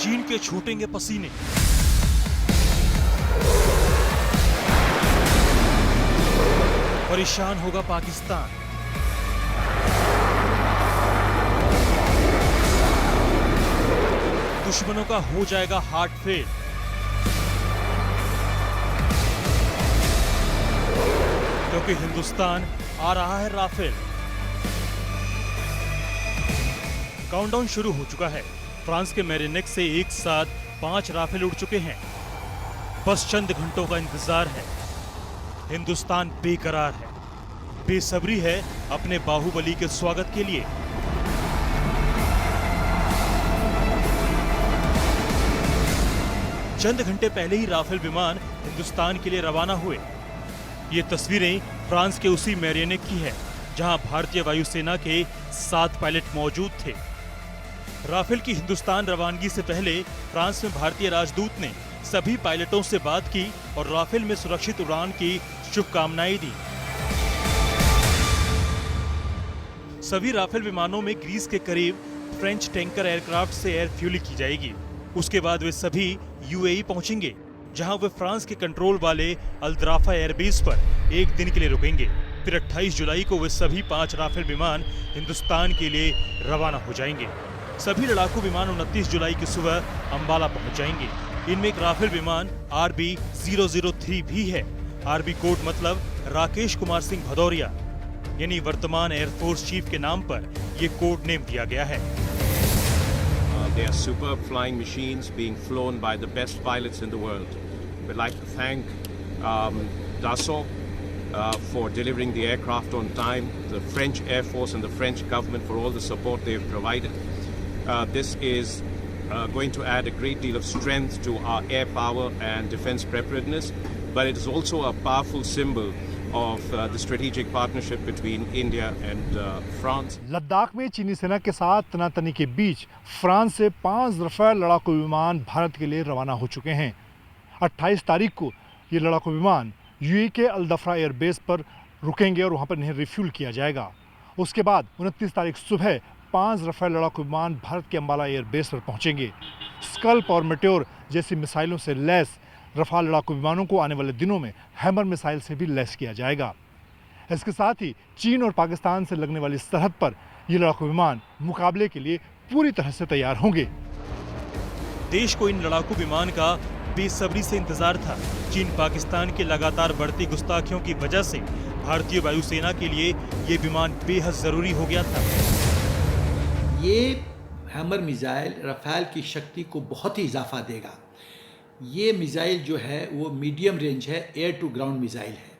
चीन के छूटेंगे पसीने। परेशान होगा पाकिस्तान। दुश्मनों का हो जाएगा हार्ट फेल। क्योंकि हिंदुस्तान आ रहा है राफेल। काउंटडाउन शुरू हो चुका है। फ्रांस के मेरिनेक से एक साथ 5 राफेल उड़ चुके हैं। बस चंद घंटों का इंतजार है। हिंदुस्तान बेकरार है, बेसब्री है अपने बाहुबली के स्वागत के लिए। चंद घंटे पहले ही राफेल विमान हिंदुस्तान के लिए रवाना हुए। ये तस्वीरें फ्रांस के उसी मेरिनेक की है जहां भारतीय वायुसेना के 7 पायलट मौजूद थे। राफेल की हिंदुस्तान रवानगी से पहले फ्रांस में भारतीय राजदूत ने सभी पायलटों से बात की और राफेल में सुरक्षित उड़ान की शुभकामनाएं दी। सभी राफेल विमानों में ग्रीस के करीब फ्रेंच टैंकर एयरक्राफ्ट से एयर फ्यूलिंग की जाएगी। उसके बाद वे सभी यूएई पहुंचेंगे, जहां वे फ्रांस के कंट्रोल वाले अल्द्राफा एयरबेस पर एक दिन के लिए रुकेंगे। फिर 28 जुलाई को वे सभी 5 राफेल विमान हिंदुस्तान के लिए रवाना हो जाएंगे। सभी लड़ाकू विमान 29 जुलाई की सुबह अंबाला पहुंच जाएंगे। इनमें एक राफेल विमान RB003 भी है। RB कोड मतलब राकेश कुमार सिंह भदौरिया, यानी वर्तमान एयरफोर्स चीफ के नाम पर यह कोड नेम दिया गया है। They are superb flying machines being flown by the best pilots in the world. We'd like to thank Dassault for delivering the aircraft on time, the French Air Force and the French government for all the support they've provided. This is going to add a great deal of strength to our air power and defense preparedness, but it is also a powerful symbol of the strategic partnership between India and France. Ladakh में चीनी सेना के साथ तनातनी के बीच France से 5 Rafale लड़ाकू विमान भारत के लिए रवाना हो चुके हैं। 28 तारीख को ये लड़ाकू विमान यूएई के अल्दफ्रा एयरबेस पर रुकेंगे और वहां पर इन्हें रिफ्यूल किया जाएगा। उसके बाद 29 तारीख सुबह 5 रफेल लड़ाकू विमान भारत के अंबाला एयरबेस पर पहुंचेंगे। स्कल्प और मेटेओर जैसी मिसाइलों से लैस रफाल लड़ाकू विमानों को आने वाले दिनों में हैमर मिसाइल से भी लैस किया जाएगा। इसके साथ ही चीन और पाकिस्तान से लगने वाली सरहद पर ये लड़ाकू विमान मुकाबले के लिए पूरी तरह से तैयार होंगे। देश को इन लड़ाकू विमान का बेसब्री से इंतजार था। चीन पाकिस्तान के लगातार बढ़ती गुस्ताखियों की वजह से भारतीय वायुसेना के लिए ये विमान बेहद जरूरी हो गया था। ये हैमर मिसाइल रफाल की शक्ति को बहुत ही इजाफा देगा। ये मिसाइल जो है वो मीडियम रेंज है, एयर टू ग्राउंड मिसाइल है।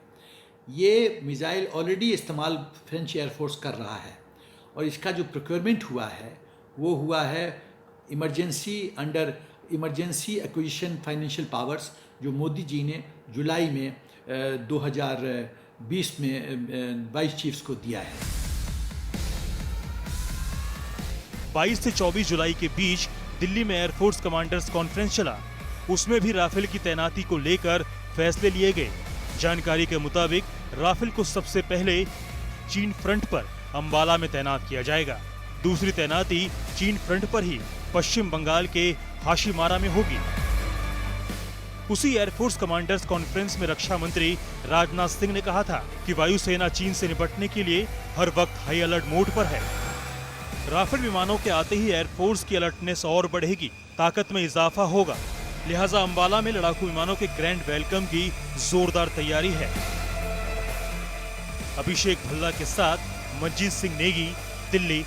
ये मिसाइल ऑलरेडी इस्तेमाल फ्रेंच एयरफोर्स कर रहा है और इसका जो प्रोक्योरमेंट हुआ है वो हुआ है इमरजेंसी एक्विजिशन फाइनेंशियल पावर्स, जो मोदी जी ने जुलाई में 2020 में वाइस चीफ्स को दिया है। 22 से 24 जुलाई के बीच दिल्ली में एयरफोर्स कमांडर्स कॉन्फ्रेंस चला। उसमें भी राफेल की तैनाती को लेकर फैसले लिए गए। जानकारी के मुताबिक राफेल को सबसे पहले चीन फ्रंट पर अंबाला में तैनात किया जाएगा। दूसरी तैनाती चीन फ्रंट पर ही पश्चिम बंगाल के हाशीमारा में होगी। उसी एयरफोर्स कमांडर्स कॉन्फ्रेंस में रक्षा मंत्री राजनाथ सिंह ने कहा था कि वायुसेना चीन से निपटने के लिए हर वक्त हाई अलर्ट मोड पर है। राफेल विमानों के आते ही एयरफोर्स की अलर्टनेस और बढ़ेगी, ताकत में इजाफा होगा। लिहाजा अंबाला में लड़ाकू विमानों के ग्रैंड वेलकम की जोरदार तैयारी है। अभिषेक भल्ला के साथ मंजीत सिंह नेगी, दिल्ली।